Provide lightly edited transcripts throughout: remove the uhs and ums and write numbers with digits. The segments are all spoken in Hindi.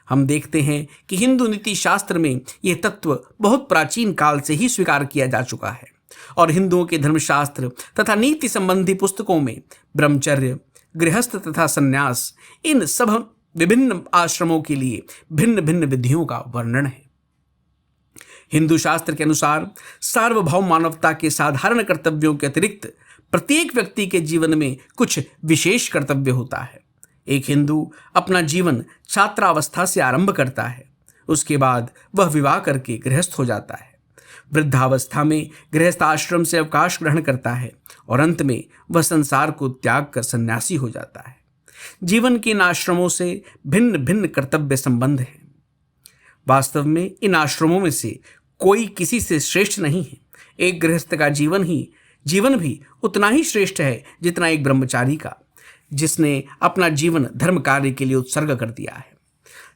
हम देखते हैं कि हिंदू नीति शास्त्र में यह तत्व बहुत प्राचीन काल से ही स्वीकार किया जा चुका है और हिंदुओं के धर्मशास्त्र तथा नीति संबंधी पुस्तकों में ब्रह्मचर्य, गृहस्थ तथा संन्यास, इन सब विभिन्न आश्रमों के लिए भिन्न भिन्न विधियों का वर्णन है। हिंदू शास्त्र के अनुसार सार्वभौम मानवता के साधारण कर्तव्यों के अतिरिक्त प्रत्येक व्यक्ति के जीवन में कुछ विशेष कर्तव्य होता है। एक हिंदू अपना जीवन छात्रावस्था से आरंभ करता है, उसके बाद वह विवाह करके गृहस्थ हो जाता है, वृद्धावस्था में गृहस्थ आश्रम से अवकाश ग्रहण करता है और अंत में वह संसार को त्याग कर सन्यासी हो जाता है। जीवन के इन आश्रमों से भिन्न भिन्न कर्तव्य संबंध हैं। वास्तव में इन आश्रमों में से कोई किसी से श्रेष्ठ नहीं है। एक गृहस्थ का जीवन भी उतना ही श्रेष्ठ है जितना एक ब्रह्मचारी का, जिसने अपना जीवन धर्म कार्य के लिए उत्सर्ग कर दिया है।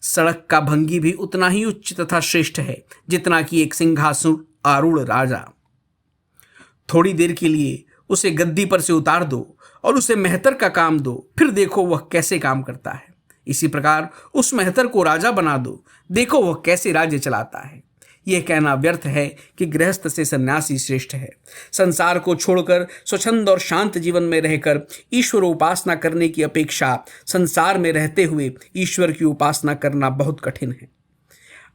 सड़क का भंगी भी उतना ही उच्च तथा श्रेष्ठ है जितना कि एक सिंहासन आरूढ़ राजा। थोड़ी देर के लिए उसे गद्दी पर से उतार दो और उसे मेहतर का काम दो, फिर देखो वह कैसे काम करता है। इसी प्रकार उस मेहतर को राजा बना दो, देखो वह कैसे राज्य चलाता है। यह कहना व्यर्थ है कि गृहस्थ से सन्यासी श्रेष्ठ है। संसार को छोड़कर स्वच्छंद और शांत जीवन में रहकर ईश्वर उपासना करने की अपेक्षा संसार में रहते हुए ईश्वर की उपासना करना बहुत कठिन है।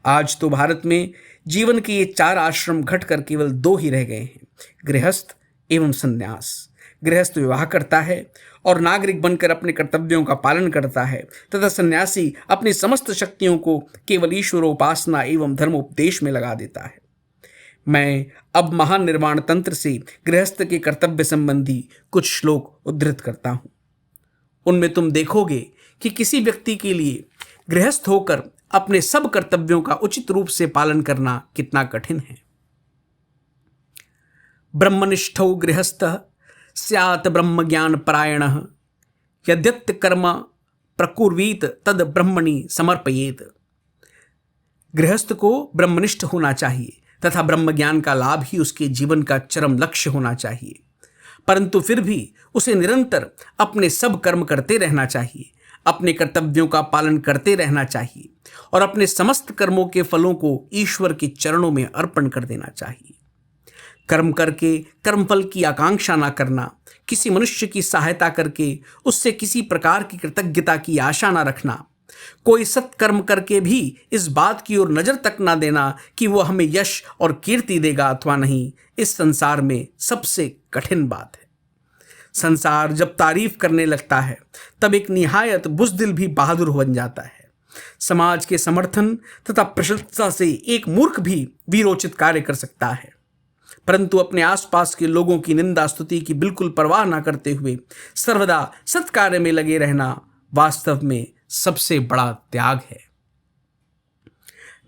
आज तो भारत में जीवन के ये 4 आश्रम घटकर केवल 2 ही रह गए हैं, गृहस्थ एवं संन्यास। गृहस्थ विवाह करता है और नागरिक बनकर अपने कर्तव्यों का पालन करता है तथा सन्यासी अपनी समस्त शक्तियों को केवल ईश्वरोपासना एवं धर्मोपदेश में लगा देता है। मैं अब महान निर्वाण तंत्र से गृहस्थ के कर्तव्य संबंधी कुछ श्लोक उद्धृत करता हूं। उनमें तुम देखोगे कि किसी व्यक्ति के लिए गृहस्थ होकर अपने सब कर्तव्यों का उचित रूप से पालन करना कितना कठिन है। ब्रह्मनिष्ठौ गृहस्थः स्यात् ब्रह्म ज्ञान परायणः यद्यत् कर्म प्रकुर्वीत तद ब्रह्मणि समर्पयेत। गृहस्थ को ब्रह्मनिष्ठ होना चाहिए तथा ब्रह्म ज्ञान का लाभ ही उसके जीवन का चरम लक्ष्य होना चाहिए, परंतु फिर भी उसे निरंतर अपने सब कर्म करते रहना चाहिए, अपने कर्तव्यों का पालन करते रहना चाहिए और अपने समस्त कर्मों के फलों को ईश्वर के चरणों में अर्पण कर देना चाहिए। कर्म करके कर्मफल की आकांक्षा ना करना, किसी मनुष्य की सहायता करके उससे किसी प्रकार की कृतज्ञता की आशा ना रखना, कोई सत्कर्म करके भी इस बात की ओर नजर तक ना देना कि वो हमें यश और कीर्ति देगा अथवा नहीं, इस संसार में सबसे कठिन बात है। संसार जब तारीफ करने लगता है तब एक निहायत बुज़दिल भी बहादुर बन जाता है। समाज के समर्थन तथा प्रशंसा से एक मूर्ख भी वीरोचित कार्य कर सकता है, परंतु अपने आसपास के लोगों की निंदा स्तुति की बिल्कुल परवाह ना करते हुए सर्वदा सत्कार्य में लगे रहना वास्तव में सबसे बड़ा त्याग है।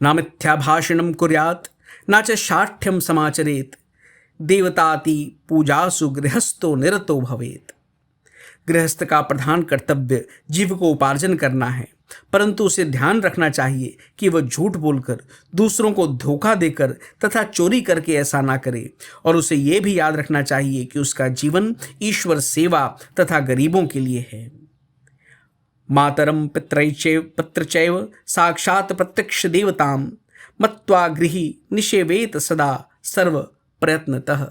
ना मिथ्या भाषणम कुर्यात् ना च शाठ्यम समाचरेत देवताति पूजासु गृहस्थो निरतो भवेत। गृहस्थ का प्रधान कर्तव्य जीविकोपार्जन करना है, परंतु उसे ध्यान रखना चाहिए कि वह झूठ बोलकर, दूसरों को धोखा देकर तथा चोरी करके ऐसा ना करे, और उसे यह भी याद रखना चाहिए कि उसका जीवन ईश्वर सेवा तथा गरीबों के लिए है। मातरम पितृचैव साक्षात् प्रत्यक्ष देवताम मत्वा गृही निषेवेत सदा सर्व प्रयत्नतः।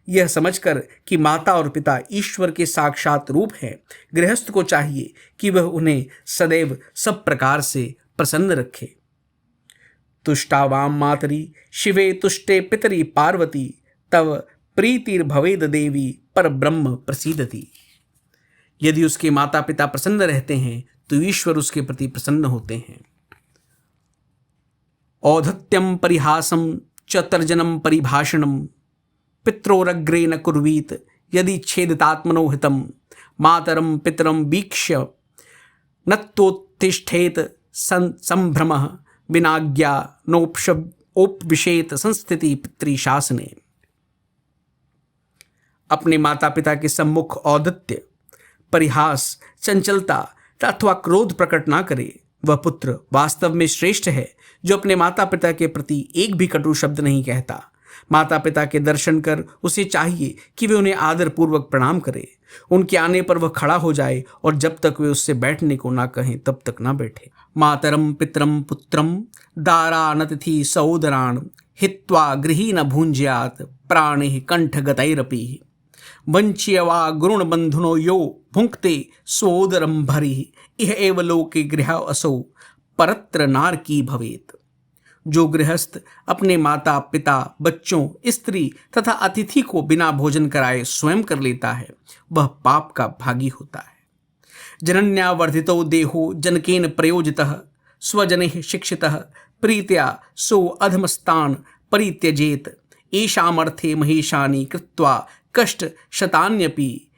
यह समझकर कि माता और पिता ईश्वर के साक्षात रूप हैं, गृहस्थ को चाहिए कि वह उन्हें सदैव सब प्रकार से प्रसन्न रखे। तुष्टावाम मातरी शिवे तुष्टे पितरी पार्वती तव प्रीतिर्भवेद देवी पर ब्रह्म प्रसीदति। यदि उसके माता पिता प्रसन्न रहते हैं तो ईश्वर उसके प्रति प्रसन्न होते हैं। औद्धत्यम परिहासम च तर्जनम परिभाषणम पित्रोरग्रे न कुर्वीत यदि छेदतात्मनो हितम मातरम पितरम वीक्ष्य नत्तोत्तिष्ठेत संभ्रमः विनाज्ञा नोपविशेत संस्थिति पितृशासने। अपने माता पिता के सम्मुख औद्धत्य, परिहास, चंचलता अथवा क्रोध प्रकट ना करे। वह पुत्र वास्तव में श्रेष्ठ है जो अपने माता पिता के प्रति एक भी कटु शब्द नहीं कहता। माता पिता के दर्शन कर उसे चाहिए कि वे उन्हें आदर पूर्वक प्रणाम करे। उनके आने पर वह खड़ा हो जाए और जब तक वे उससे बैठने को ना कहें तब तक ना बैठे। मातरम पितरम पुत्रम दारानतिथि सहोदरान् हित्वा गृहीण भुञ्ज्यात् प्राणिः कंठगतैरपि वंच्य वा गुरुणबन्धुनो यो भुङ्क्ते सोदरं भरिः इह एव लोके गृह असौ परत्र नारकी भवेत्। जो गृहस्थ अपने माता पिता बच्चों स्त्री तथा अतिथि को बिना भोजन कराए स्वयं कर लेता है वह पाप का भागी होता है। जनन्यावर्धितो देहो जनकेन प्रयोजितः स्वजनैः शिक्षितः प्रीत्या सो अधमस्तान् परित्यजेत एषामर्थे महेशानि कृत्वा कष्ट शतान्यपि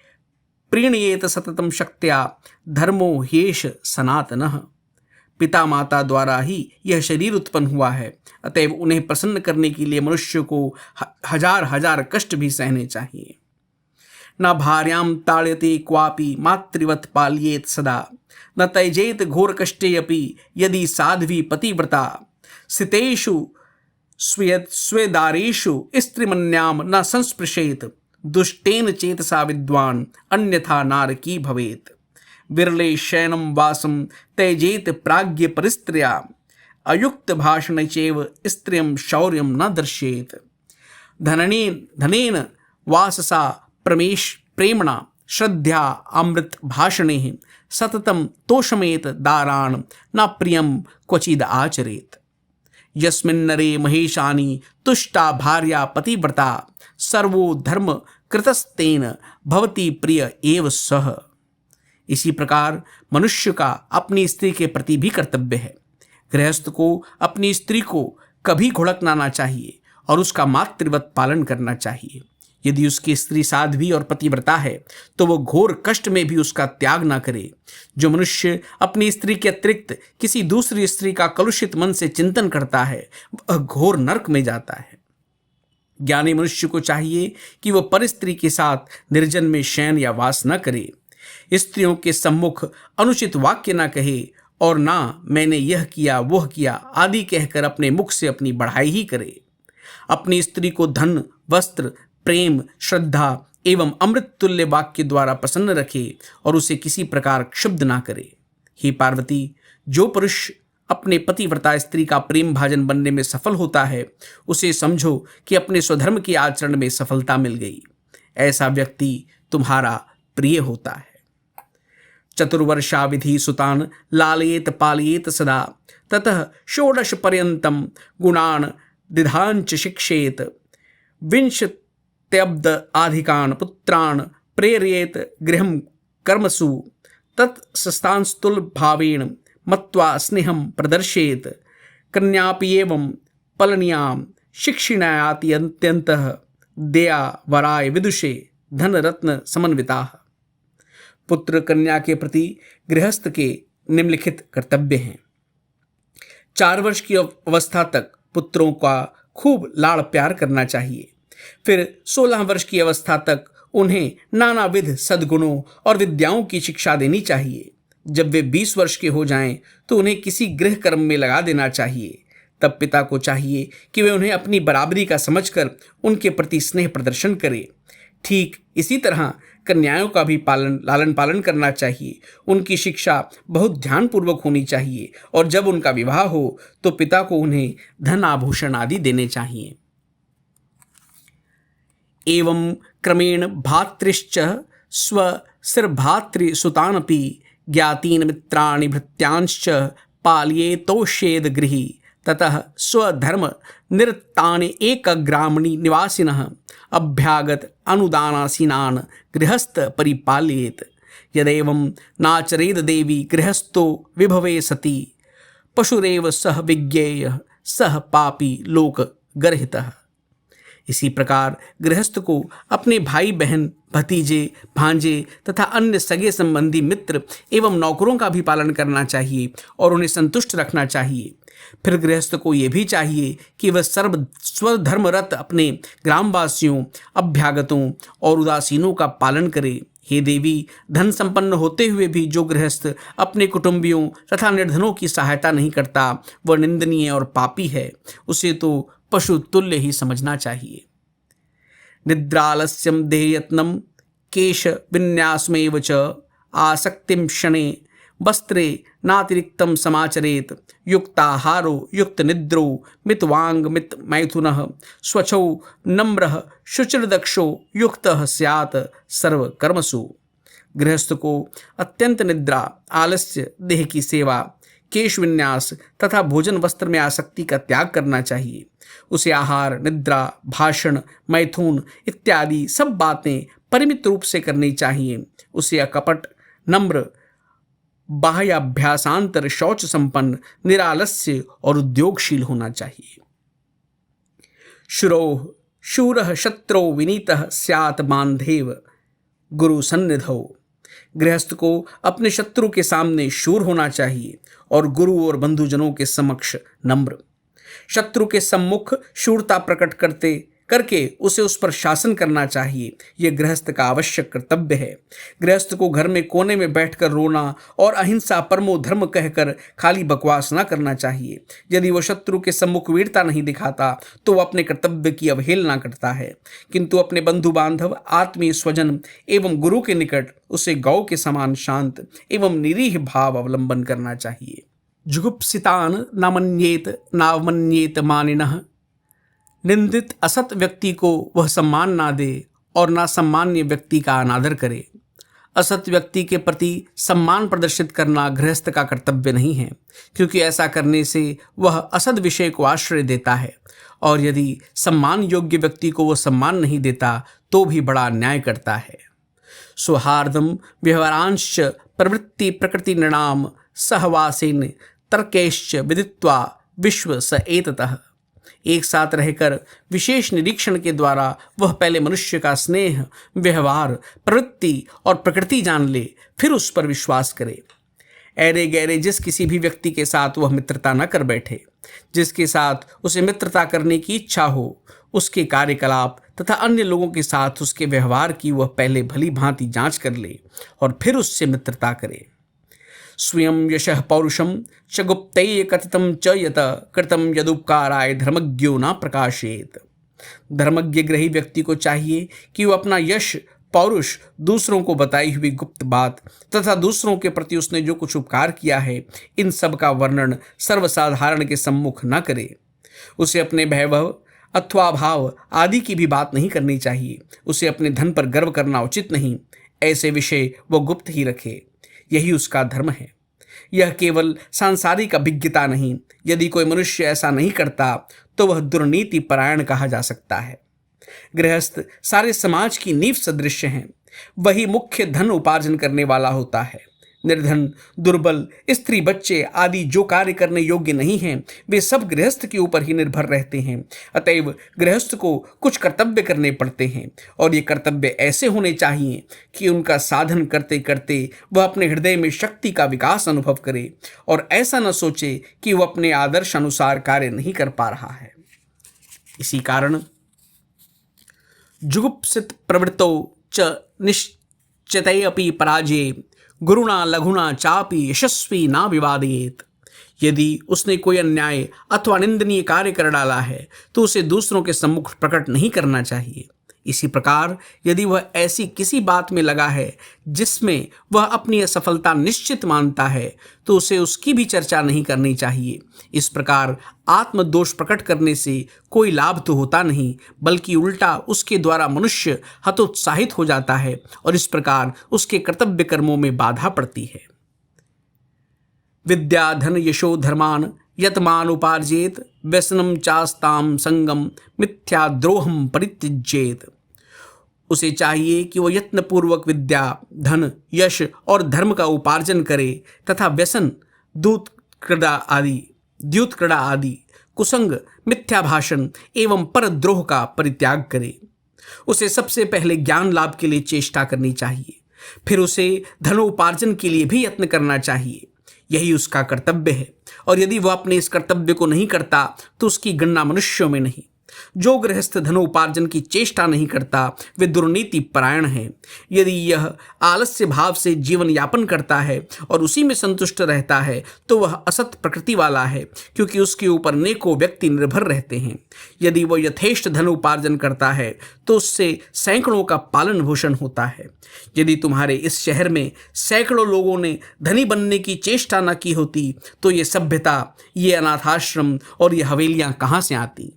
प्रीणयेत सततं शक्त्या धर्मो ह्येष सनातनः। पिता माता द्वारा ही यह शरीर उत्पन्न हुआ है, अतएव उन्हें प्रसन्न करने के लिए मनुष्य को हजार हजार कष्ट भी सहने चाहिए। न भार्यां ताड़यते क्वापि मातृवत् पालयेत सदा न त्यजेत घोर कष्टे अपि यदि साध्वी पतिव्रता स्थितेषु स्वेदारेषु स्त्रीमन्यां न संस्पृशेत दुष्टेन चेतसा विद्वान् अन्यथा नारकी भवेत्। विरले शयनं वासं त्यजेत प्राज्ञ परिस्त्रिया अयुक्त भाषण चैव स्त्रियं शौर्यं न दर्शेत। धनेन वाससा प्रेमणा श्रद्धा अमृत भाषणे सततं तोषमेत दारान् न प्रियं क्वचिद आचरेत। यस्मिन्नरे महेशानि तुष्टा भार्या पतिव्रता सर्वो धर्म कृतस्तेन भवति प्रिय एव सह। इसी प्रकार मनुष्य का अपनी स्त्री के प्रति भी कर्तव्य है। गृहस्थ को अपनी स्त्री को कभी घुड़कना ना चाहिए और उसका मातृवत पालन करना चाहिए। यदि उसकी स्त्री साध्वी और पतिव्रता है तो वह घोर कष्ट में भी उसका त्याग ना करे। जो मनुष्य अपनी स्त्री के अतिरिक्त किसी दूसरी स्त्री का कलुषित मन से चिंतन करता है वह घोर नरक में जाता है। ज्ञानी मनुष्य को चाहिए कि वह पर स्त्री के साथ निर्जन में शयन या वास न करे, स्त्रियों के सम्मुख अनुचित वाक्य न कहे और ना मैंने यह किया वह किया आदि कहकर अपने मुख से अपनी बढ़ाई ही करे। अपनी स्त्री को धन वस्त्र प्रेम श्रद्धा एवं अमृत तुल्य वाक्य द्वारा प्रसन्न रखे और उसे किसी प्रकार क्षुब्ध ना करे। हे पार्वती, जो पुरुष अपने पतिव्रता स्त्री का प्रेम भाजन बनने में सफल होता है उसे समझो कि अपने स्वधर्म के आचरण में सफलता मिल गई। ऐसा व्यक्ति तुम्हारा प्रिय होता है। चतुर्वर्षाविधि सुतान लालयेत पालयेत सदा ततः षोडश पर्यंतम गुणान दिधांच शिक्षेत विंशत्यब्द आधिकान पुत्रान प्रेरयेत गृहं कर्मसु तत्संस्थांस्तुल भावेन मत्वा स्नेहं प्रदर्शेत कन्यापि एवं पलनियां शिक्षिणायाति अत्यंतः दया वराय विदुषे धन रत्न समन्विताः। पुत्र कन्या के प्रति गृहस्थ के निम्नलिखित कर्तव्य हैं। 4 वर्ष की अवस्था तक पुत्रों का खूब लाड़ प्यार करना चाहिए। फिर 16 वर्ष की अवस्था तक उन्हें नानाविध सद्गुणों और विद्याओं की शिक्षा देनी चाहिए। जब वे 20 वर्ष के हो जाएं तो उन्हें किसी गृह कर्म में लगा देना चाहिए। तब पिता को चाहिए कि वे उन्हें अपनी बराबरी का समझकर उनके प्रति स्नेह प्रदर्शन करे। ठीक इसी तरह कन्याओं का भी लालन पालन करना चाहिए। उनकी शिक्षा बहुत ध्यानपूर्वक होनी चाहिए और जब उनका विवाह हो तो पिता को उन्हें धन आभूषण आदि देने चाहिए। एवं क्रमेण भातृश्च स्वसिर्भातृसुतानपि ज्ञातीन मित्राणि भृत्यांश्च पालयेतोषेद गृही ततः स्वधर्म निरतानि एकग्रामणि निवासिनः अभ्यागत अनुदानासीनान् गृहस्थ परिपालयेत। यदेवं नाचरेद देवी गृहस्थो विभवे सति पशुरेव सह विज्ञेयः सह पापी लोक गर्हितः। इसी प्रकार गृहस्थ को अपने भाई बहन भतीजे भांजे तथा अन्य सगे संबंधी मित्र एवं नौकरों का भी पालन करना चाहिए और उन्हें संतुष्ट रखना चाहिए। फिर गृहस्थ को यह भी चाहिए कि वह स्वधर्मरत अपने ग्रामवासियों अभ्यागतों और उदासीनों का पालन करे। हे देवी, धन संपन्न होते हुए भी जो गृहस्थ अपने कुटुंबियों तथा निर्धनों की सहायता नहीं करता वह निंदनीय और पापी है। उसे तो पशु तुल्य ही समझना चाहिए। निद्रालस्यम देहयत्नम केश विन्यासमेव च आसक्तिम क्षणे वस्त्रे नातिरिक्तं समाचरेत, युक्ताहारो युक्तनिद्रो मितवांग मित मैथुनः, स्वच्छो नम्रः शुचिर्दक्षो युक्तः स्यात् सर्वकर्मसु। गृहस्थ को अत्यंत निद्रा, आलस्य, देह की सेवा, केश विन्यास तथा भोजन वस्त्र में आसक्ति का त्याग करना चाहिए। उसे आहार, निद्रा, भाषण, मैथुन इत्यादि सब बातें परिमित रूप से करनी चाहिए। उसे अकपट, नम्र, बाह्याभ्यासांतर शौच संपन्न, निरालस्य और उद्योगशील होना चाहिए। शुरोः शूरः शत्रो विनीतः स्यात् बान्धेव गुरु सन्निधौ। गृहस्थ को अपने शत्रु के सामने शूर होना चाहिए और गुरु और बंधुजनों के समक्ष नम्र। शत्रु के सम्मुख शूरता प्रकट करके उसे उस पर शासन करना चाहिए। यह गृहस्थ का आवश्यक कर्तव्य है। गृहस्थ को घर में कोने में बैठकर रोना और अहिंसा परमो धर्म कहकर खाली बकवास न करना चाहिए। यदि वह शत्रु के सम्मुख वीरता नहीं दिखाता तो वह अपने कर्तव्य की अवहेलना करता है, किंतु अपने बंधु बांधव, आत्मीय स्वजन एवं गुरु के निकट उसे गौ के समान शांत एवं निरीह भाव अवलंबन करना चाहिए। जुगुप्सितान न मन्येत नावमन्येत मानिनः। निंदित असत व्यक्ति को वह सम्मान ना दे और ना सम्मान्य व्यक्ति का अनादर करे। असत व्यक्ति के प्रति सम्मान प्रदर्शित करना गृहस्थ का कर्तव्य नहीं है, क्योंकि ऐसा करने से वह असद विषय को आश्रय देता है, और यदि सम्मान योग्य व्यक्ति को वह सम्मान नहीं देता तो भी बड़ा अन्याय करता है। सौहार्दम व्यवहारांश्च प्रवृत्ति प्रकृति नृणाम सहवासेन तर्कैश्च विदित्वा विश्व स एततः। एक साथ रहकर विशेष निरीक्षण के द्वारा वह पहले मनुष्य का स्नेह, व्यवहार, प्रवृत्ति और प्रकृति जान ले, फिर उस पर विश्वास करे। ऐरे गैरे जिस किसी भी व्यक्ति के साथ वह मित्रता न कर बैठे, जिसके साथ उसे मित्रता करने की इच्छा हो, उसके कार्यकलाप तथा अन्य लोगों के साथ उसके व्यवहार की वह पहले भली भांति जांच कर ले और फिर उससे मित्रता करे। स्वयं यशः पौरुषम च गुप्तैः कथितं च यत कृतं यदुपकाराय धर्मज्ञो न प्रकाशेत। धर्मज्ञ ग्रही व्यक्ति को चाहिए कि वह अपना यश, पौरुष, दूसरों को बताई हुई गुप्त बात तथा दूसरों के प्रति उसने जो कुछ उपकार किया है, इन सब का वर्णन सर्वसाधारण के सम्मुख न करे। उसे अपने वैभव अथवा भाव आदि की भी बात नहीं करनी चाहिए। उसे अपने धन पर गर्व करना उचित नहीं। ऐसे विषय वो गुप्त ही रखे, यही उसका धर्म है। यह केवल सांसारिक अभिज्ञता नहीं, यदि कोई मनुष्य ऐसा नहीं करता तो वह दुर्नीति परायण कहा जा सकता है। गृहस्थ सारे समाज की नींव सदृश हैं। वही मुख्य धन उपार्जन करने वाला होता है। निर्धन, दुर्बल, स्त्री, बच्चे आदि जो कार्य करने योग्य नहीं हैं, वे सब गृहस्थ के ऊपर ही निर्भर रहते हैं। अतएव गृहस्थ को कुछ कर्तव्य करने पड़ते हैं, और ये कर्तव्य ऐसे होने चाहिए कि उनका साधन करते करते वह अपने हृदय में शक्ति का विकास अनुभव करे और ऐसा न सोचे कि वह अपने आदर्श अनुसार कार्य नहीं कर पा रहा है। इसी कारण जुगुप्सित प्रवृत्तौ च निश्चितै अपि पराजये गुरुणा लघुना चापि यशस्वी ना विवादेत। यदि उसने कोई अन्याय अथवा निंदनीय कार्य कर डाला है तो उसे दूसरों के सम्मुख प्रकट नहीं करना चाहिए। इसी प्रकार यदि वह ऐसी किसी बात में लगा है जिसमें वह अपनी असफलता निश्चित मानता है तो उसे उसकी भी चर्चा नहीं करनी चाहिए। इस प्रकार आत्मदोष प्रकट करने से कोई लाभ तो होता नहीं, बल्कि उल्टा उसके द्वारा मनुष्य हतोत्साहित हो जाता है और इस प्रकार उसके कर्तव्य कर्मों में बाधा पड़ती है। विद्या धन यशो धर्मान यतमान उपार्जेत व्यसनम चास्ताम संगम मिथ्याद्रोहम परित्यजेत। उसे चाहिए कि वह यत्नपूर्वक विद्या, धन, यश और धर्म का उपार्जन करे तथा व्यसन, द्यूत क्रीड़ा आदि, कुसंग, मिथ्या भाषण एवं परद्रोह का परित्याग करे। उसे सबसे पहले ज्ञान लाभ के लिए चेष्टा करनी चाहिए, फिर उसे धनोपार्जन के लिए भी यत्न करना चाहिए। यही उसका कर्तव्य है, और यदि वह अपने इस कर्तव्य को नहीं करता तो उसकी गणना मनुष्यों में नहीं जो गृहस्थ धनोपार्जन की चेष्टा नहीं करता वे दुर्नीति परायण है। यदि यह आलस्य भाव से जीवन यापन करता है और उसी में संतुष्ट रहता है तो वह असत प्रकृति वाला है, क्योंकि उसके ऊपर नेकों व्यक्ति निर्भर रहते हैं। यदि वह यथेष्ट धन उपार्जन करता है तो उससे सैकड़ों का पालन पोषण होता है। यदि तुम्हारे इस शहर में सैकड़ों लोगों ने धनी बनने की चेष्टा न की होती तो ये सभ्यता, ये अनाथाश्रम और ये हवेलियां कहाँ से आती।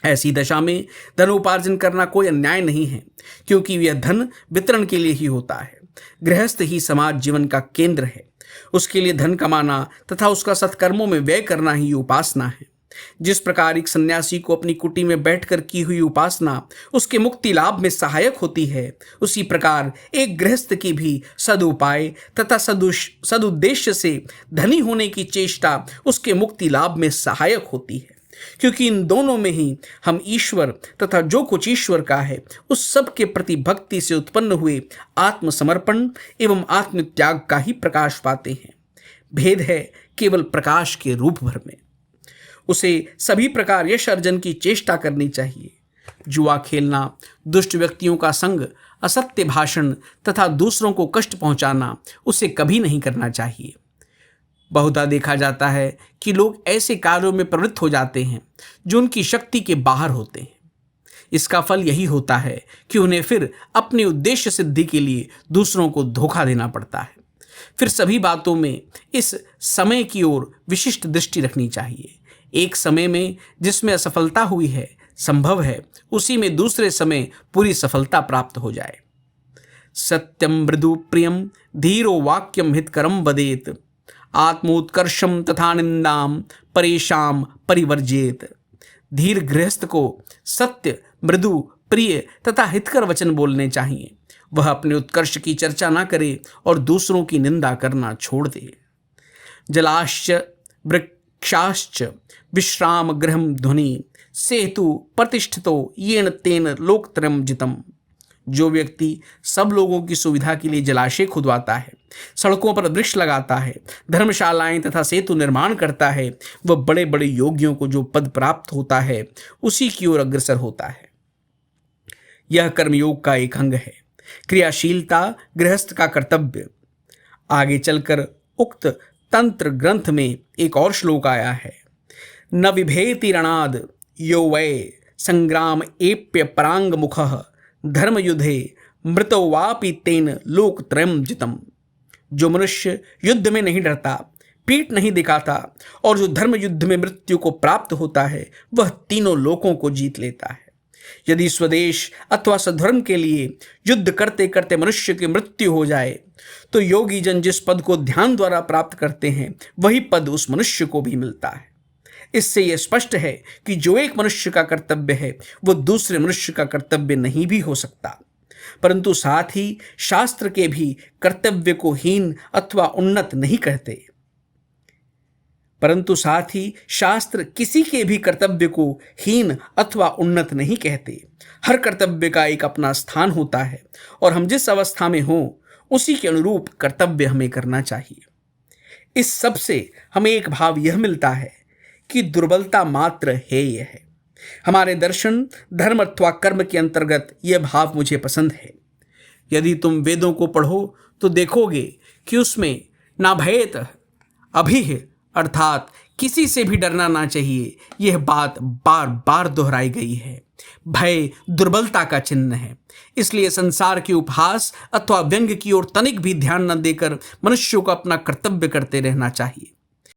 ऐसी दशा में धनोपार्जन करना कोई अन्याय नहीं है, क्योंकि यह धन वितरण के लिए ही होता है। गृहस्थ ही समाज जीवन का केंद्र है। उसके लिए धन कमाना तथा उसका सत्कर्मों में व्यय करना ही उपासना है। जिस प्रकार एक सन्यासी को अपनी कुटी में बैठकर की हुई उपासना उसके मुक्ति लाभ में सहायक होती है, उसी प्रकार एक गृहस्थ की भी सदुपाय तथा सदुद्देश्य से धनी होने की चेष्टा उसके मुक्ति लाभ में सहायक होती है, क्योंकि इन दोनों में ही हम ईश्वर तथा जो कुछ ईश्वर का है उस सब के प्रति भक्ति से उत्पन्न हुए आत्मसमर्पण एवं आत्मत्याग का ही प्रकाश पाते हैं। भेद है केवल प्रकाश के रूप भर में। उसे सभी प्रकार यश अर्जन की चेष्टा करनी चाहिए। जुआ खेलना, दुष्ट व्यक्तियों का संग, असत्य भाषण तथा दूसरों को कष्ट पहुंचाना उसे कभी नहीं करना चाहिए। बहुधा देखा जाता है कि लोग ऐसे कार्यों में प्रवृत्त हो जाते हैं जो उनकी शक्ति के बाहर होते हैं। इसका फल यही होता है कि उन्हें फिर अपने उद्देश्य सिद्धि के लिए दूसरों को धोखा देना पड़ता है। फिर सभी बातों में इस समय की ओर विशिष्ट दृष्टि रखनी चाहिए। एक समय में जिसमें असफलता हुई है, संभव है उसी में दूसरे समय पूरी सफलता प्राप्त हो जाए। सत्यम मृदु प्रियम धीरो वाक्यम हितकरम वदेत आत्मोत्कर्षम तथा निंदाम परेशाम परिवर्जेत। धीर गृहस्थ को सत्य, मृदु, प्रिय तथा हितकर वचन बोलने चाहिए। वह अपने उत्कर्ष की चर्चा ना करे और दूसरों की निंदा करना छोड़ दे। जलाश्च वृक्षाश्च विश्राम गृहम ध्वनि सेतु प्रतिष्ठितो येन तेन लोकत्रयम जितम। जो व्यक्ति सब लोगों की सुविधा के लिए जलाशय खुदवाता है, सड़कों पर वृक्ष लगाता है, धर्मशालाएं तथा सेतु निर्माण करता है, वह बड़े बड़े योगियों को जो पद प्राप्त होता है उसी की ओर अग्रसर होता है। यह कर्मयोग का एक अंग है। क्रियाशीलता गृहस्थ का कर्तव्य। आगे चलकर उक्त तंत्र ग्रंथ में एक और श्लोक आया है। न विभेति रणाद यो वै संग्राम एप्य परांग मुखः धर्मयुधे मृतो वापि तेन लोकत्रयम जितम। जो मनुष्य युद्ध में नहीं डरता, पीठ नहीं दिखाता और जो धर्म युद्ध में मृत्यु को प्राप्त होता है वह तीनों लोकों को जीत लेता है। यदि स्वदेश अथवा सधर्म के लिए युद्ध करते करते मनुष्य की मृत्यु हो जाए तो योगी जन जिस पद को ध्यान द्वारा प्राप्त करते हैं वही पद उस मनुष्य को भी मिलता है। इससे यह स्पष्ट है कि जो एक मनुष्य का कर्तव्य है वो दूसरे मनुष्य का कर्तव्य नहीं भी हो सकता। परंतु साथ ही शास्त्र के भी कर्तव्य को हीन अथवा उन्नत नहीं कहते। परंतु साथ ही शास्त्र किसी के भी कर्तव्य को हीन अथवा उन्नत नहीं कहते। हर कर्तव्य का एक अपना स्थान होता है और हम जिस अवस्था में हों उसी के अनुरूप कर्तव्य हमें करना चाहिए। इस सब से हमें एक भाव यह मिलता है कि दुर्बलता मात्र है यह है। हमारे दर्शन, धर्म अथवा कर्म के अंतर्गत यह भाव मुझे पसंद है। यदि तुम वेदों को पढ़ो तो देखोगे कि उसमें ना भयत अभिह अर्थात किसी से भी डरना ना चाहिए, यह बात बार बार दोहराई गई है। भय दुर्बलता का चिन्ह है। इसलिए संसार के उपहास अथवा व्यंग की ओर तनिक भी ध्यान न देकर मनुष्यों को अपना कर्तव्य करते रहना चाहिए।